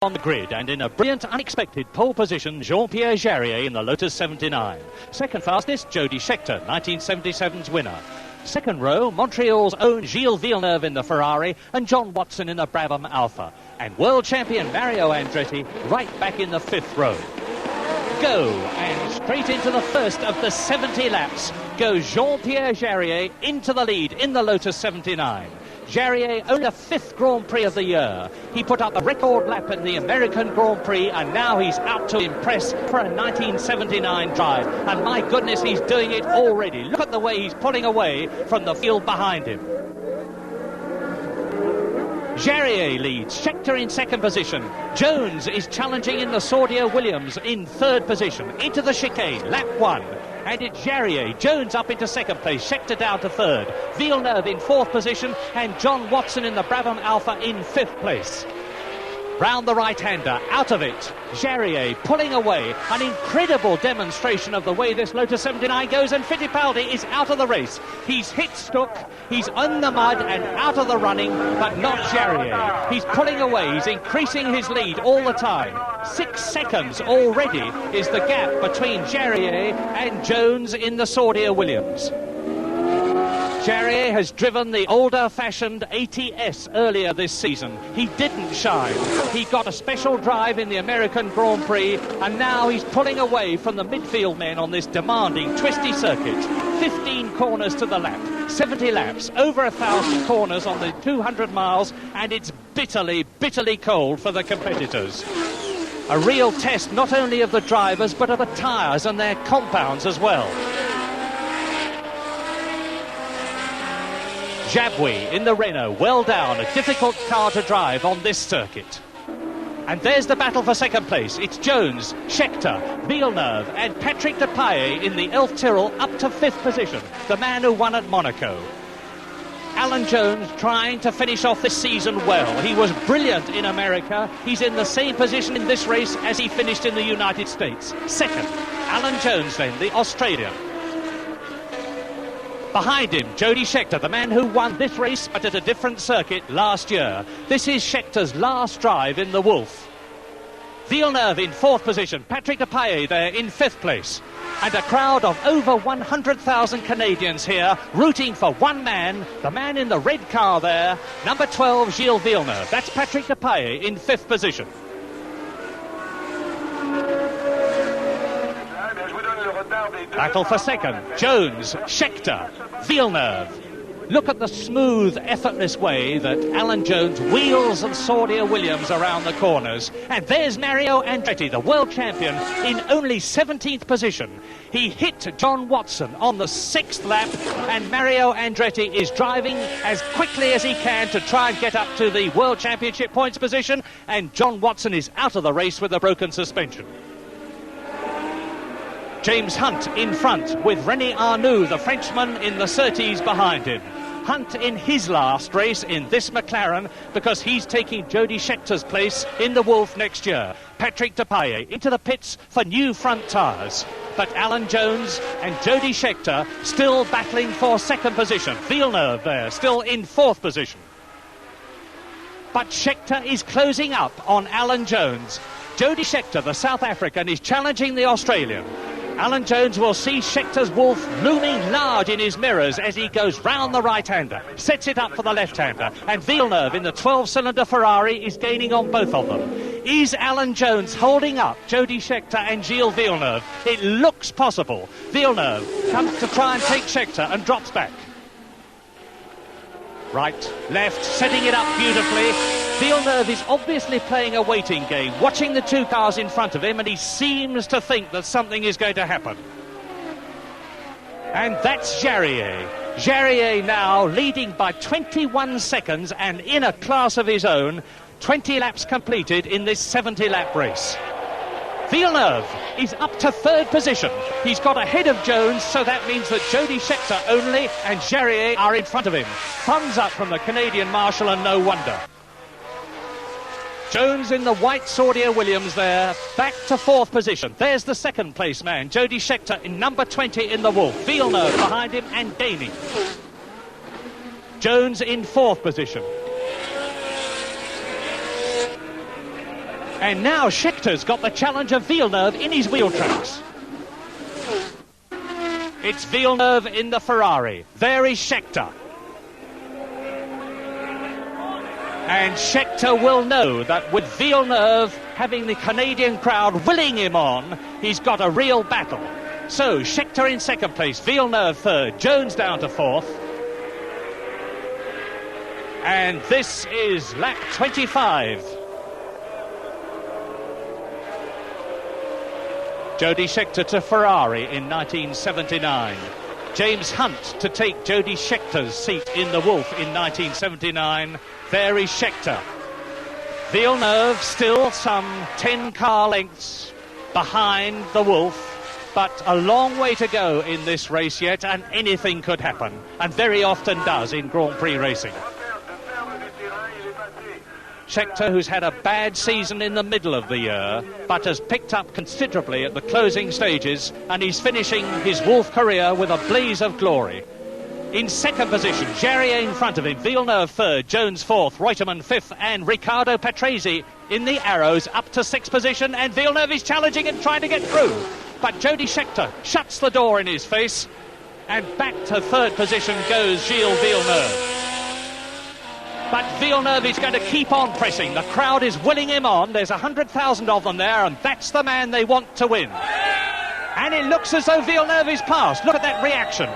on the grid, and in a brilliant, unexpected pole position, Jean-Pierre Jarier in the Lotus 79. Second fastest, Jody Scheckter, 1977's winner. Second row, Montreal's own Gilles Villeneuve in the Ferrari and John Watson in the Brabham Alpha. And world champion Mario Andretti right back in the fifth row. Go, and straight into the first of the 70 laps goes Jean-Pierre Jarier into the lead in the Lotus 79. Jarier owned a fifth Grand Prix of the year. He put up a record lap in the American Grand Prix, and now he's out to impress for a 1979 drive. And my goodness, he's doing it already. Look at the way he's pulling away from the field behind him. Jarier leads, Scheckter in second position. Jones is challenging in the Saudia Williams in third position. Into the chicane, lap one. And it's Jarier. Jones up into second place, Scheckter down to third. Villeneuve in fourth position, and John Watson in the Brabham Alpha in fifth place. Round the right-hander, out of it. Jarier pulling away. An incredible demonstration of the way this Lotus 79 goes, and Fittipaldi is out of the race. He's hit Stuck, he's on the mud and out of the running, but not Jarier. He's pulling away, he's increasing his lead all the time. 6 seconds already is the gap between Jarier and Jones in the Saudia Williams. Jarier has driven the older-fashioned ATS earlier this season. He didn't shine. He got a special drive in the American Grand Prix, and now he's pulling away from the midfield men on this demanding, twisty circuit. 15 corners to the lap, 70 laps, over 1,000 corners on the 200 miles, and it's bitterly, bitterly cold for the competitors. A real test not only of the drivers, but of the tyres and their compounds as well. Jabouille in the Renault, well down, a difficult car to drive on this circuit. And there's the battle for second place. It's Jones, Scheckter, Villeneuve and Patrick Depailler in the Elf Tyrrell up to fifth position, the man who won at Monaco. Alan Jones trying to finish off this season well. He was brilliant in America. He's in the same position in this race as he finished in the United States. Second, Alan Jones then, the Australian. Behind him, Jody Scheckter, the man who won this race but at a different circuit last year. This is Scheckter's last drive in the Wolf. Villeneuve in fourth position, Patrick Depailler there in fifth place. And a crowd of over 100,000 Canadians here rooting for one man, the man in the red car there, number 12, Gilles Villeneuve. That's Patrick Depailler in fifth position. Battle for second, Jones, Scheckter, Villeneuve. Look at the smooth, effortless way that Alan Jones wheels and Saudia Williams around the corners. And there's Mario Andretti, the world champion, in only 17th position. He hit John Watson on the 6th lap, and Mario Andretti is driving as quickly as he can to try and get up to the world championship points position, and John Watson is out of the race with a broken suspension. James Hunt in front with René Arnoux, the Frenchman, in the Surtees behind him. Hunt in his last race in this McLaren because he's taking Jody Scheckter's place in the Wolf next year. Patrick Depailler into the pits for new front tyres. But Alan Jones and Jody Scheckter still battling for second position. Villeneuve there, still in fourth position. But Scheckter is closing up on Alan Jones. Jody Scheckter, the South African, is challenging the Australian. Alan Jones will see Scheckter's Wolf looming large in his mirrors as he goes round the right-hander, sets it up for the left-hander, and Villeneuve in the 12-cylinder Ferrari is gaining on both of them. Is Alan Jones holding up Jody Scheckter and Gilles Villeneuve? It looks possible. Villeneuve comes to try and take Scheckter and drops back. Right, left, setting it up beautifully. Villeneuve is obviously playing a waiting game, watching the two cars in front of him, and he seems to think that something is going to happen. And that's Jarier. Jarier now leading by 21 seconds and in a class of his own. 20 laps completed in this 70-lap race. Villeneuve is up to third position. He's got ahead of Jones, so that means that Jody Scheckter only and Jarier are in front of him. Thumbs up from the Canadian Marshal, and no wonder. Jones in the white Saudia Williams there, back to fourth position. There's the second place man, Jody Scheckter in number 20 in the Wolf. Villeneuve behind him and gaining. Jones in fourth position. And now Schechter's got the challenge of Villeneuve in his wheel tracks. It's Villeneuve in the Ferrari. There is Schechter. And Schechter will know that with Villeneuve having the Canadian crowd willing him on, he's got a real battle. So Schechter in second place, Villeneuve third, Jones down to fourth. And this is lap 25. Jody Schechter to Ferrari in 1979. James Hunt to take Jody Schechter's seat in the Wolf in 1979. There is Schechter. Villeneuve still some 10 car lengths behind the Wolf, but a long way to go in this race yet, and anything could happen, and very often does in Grand Prix racing. Schechter, who's had a bad season in the middle of the year, but has picked up considerably at the closing stages, and he's finishing his Wolf career with a blaze of glory. In second position, Jarier in front of him, Villeneuve third, Jones fourth, Reutemann fifth, and Riccardo Patrese in the arrows up to sixth position, and Villeneuve is challenging and trying to get through. But Jody Schechter shuts the door in his face, and back to third position goes Gilles Villeneuve. But Villeneuve is going to keep on pressing. The crowd is willing him on. There's 100,000 of them there, and that's the man they want to win. And it looks as though Villeneuve is past. Look at that reaction.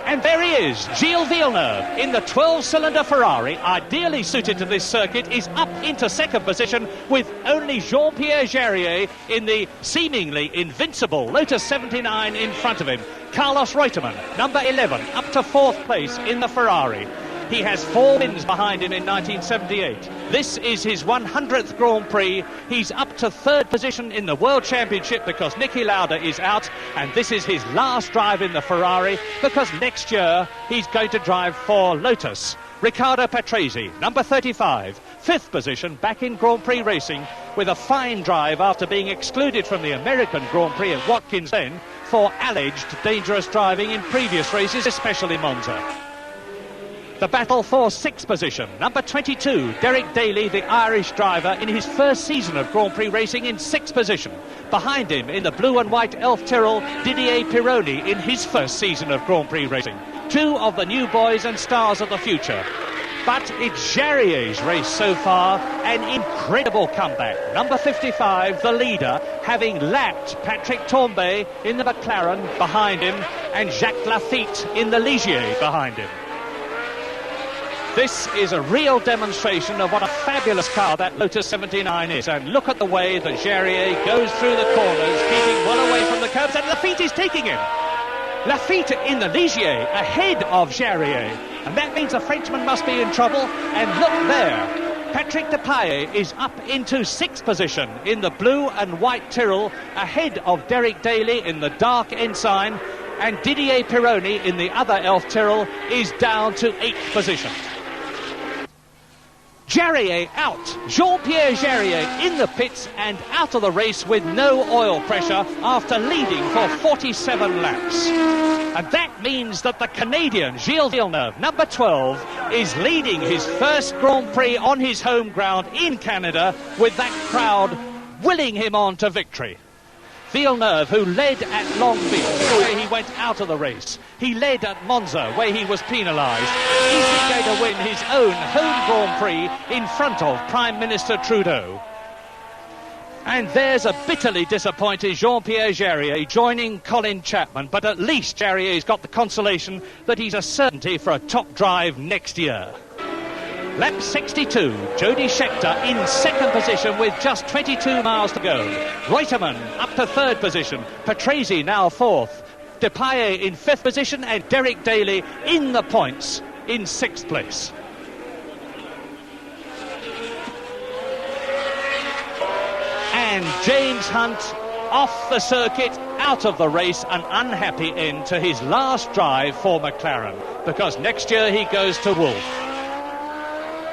And there he is, Gilles Villeneuve, in the 12-cylinder Ferrari, ideally suited to this circuit, is up into second position with only Jean-Pierre Jarier in the seemingly invincible Lotus 79 in front of him. Carlos Reutemann, number 11, up to fourth place in the Ferrari. He has 4 wins behind him in 1978. This is his 100th Grand Prix. He's up to third position in the World Championship because Niki Lauda is out, and this is his last drive in the Ferrari because next year he's going to drive for Lotus. Riccardo Patrese, number 35, fifth position back in Grand Prix racing with a fine drive after being excluded from the American Grand Prix at Watkins Glen for alleged dangerous driving in previous races, especially Monza. The battle for sixth position, number 22, Derek Daly, the Irish driver, in his first season of Grand Prix racing in sixth position. Behind him, in the blue and white Elf Tyrrell, Didier Pironi in his first season of Grand Prix racing. 2 of the new boys and stars of the future. But it's Jarier's race so far, an incredible comeback. Number 55, the leader, having lapped Patrick Tambay in the McLaren behind him, and Jacques Lafitte in the Ligier behind him. This is a real demonstration of what a fabulous car that Lotus 79 is. And look at the way that Jarier goes through the corners, keeping well away from the curbs, and Lafitte is taking him. Lafitte in the Ligier, ahead of Jarier. And that means the Frenchman must be in trouble. And look there, Patrick Depailler is up into sixth position in the blue and white Tyrrell, ahead of Derek Daly in the dark Ensign. And Didier Pironi in the other Elf Tyrrell is down to 8th position. Jarier out. Jean-Pierre Jarier in the pits and out of the race with no oil pressure after leading for 47 laps. And that means that the Canadian Gilles Villeneuve, number 12, is leading his first Grand Prix on his home ground in Canada with that crowd willing him on to victory. Villeneuve, who led at Long Beach, where he went out of the race. He led at Monza, where he was penalised. Is he going to win his own home Grand Prix in front of Prime Minister Trudeau? And there's a bitterly disappointed Jean-Pierre Jarier joining Colin Chapman, but at least Jarier's got the consolation that he's a certainty for a top drive next year. Lap 62, Jody Schechter in second position with just 22 miles to go. Reutemann up to third position. Patrese now fourth. Depailler in fifth position, and Derek Daly in the points in sixth place. And James Hunt off the circuit, out of the race, an unhappy end to his last drive for McLaren, because next year he goes to Wolf.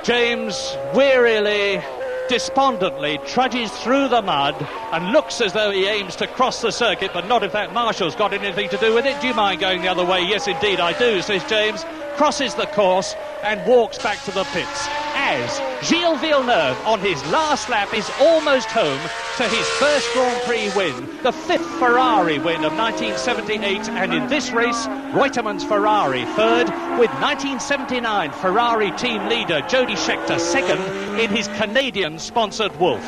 James wearily, despondently trudges through the mud and looks as though he aims to cross the circuit, but not if that marshal's got anything to do with it. Do you mind going the other way? Yes, indeed, I do, says James. Crosses the course and walks back to the pits. as Gilles Villeneuve on his last lap is almost home to his first Grand Prix win, the 5th Ferrari win of 1978, and in this race, Reutemann's Ferrari third, with 1979 Ferrari team leader Jody Scheckter second in his Canadian-sponsored Wolf.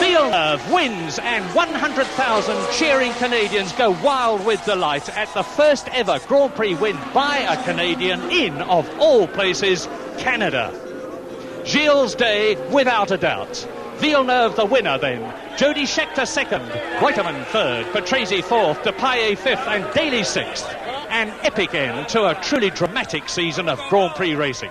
Villeneuve wins, and 100,000 cheering Canadians go wild with delight at the first ever Grand Prix win by a Canadian in, of all places, Canada. Gilles' day without a doubt. Villeneuve the winner then. Jody Scheckter second, Reutemann third, Patrese fourth, Depailler fifth and Daly sixth. An epic end to a truly dramatic season of Grand Prix racing.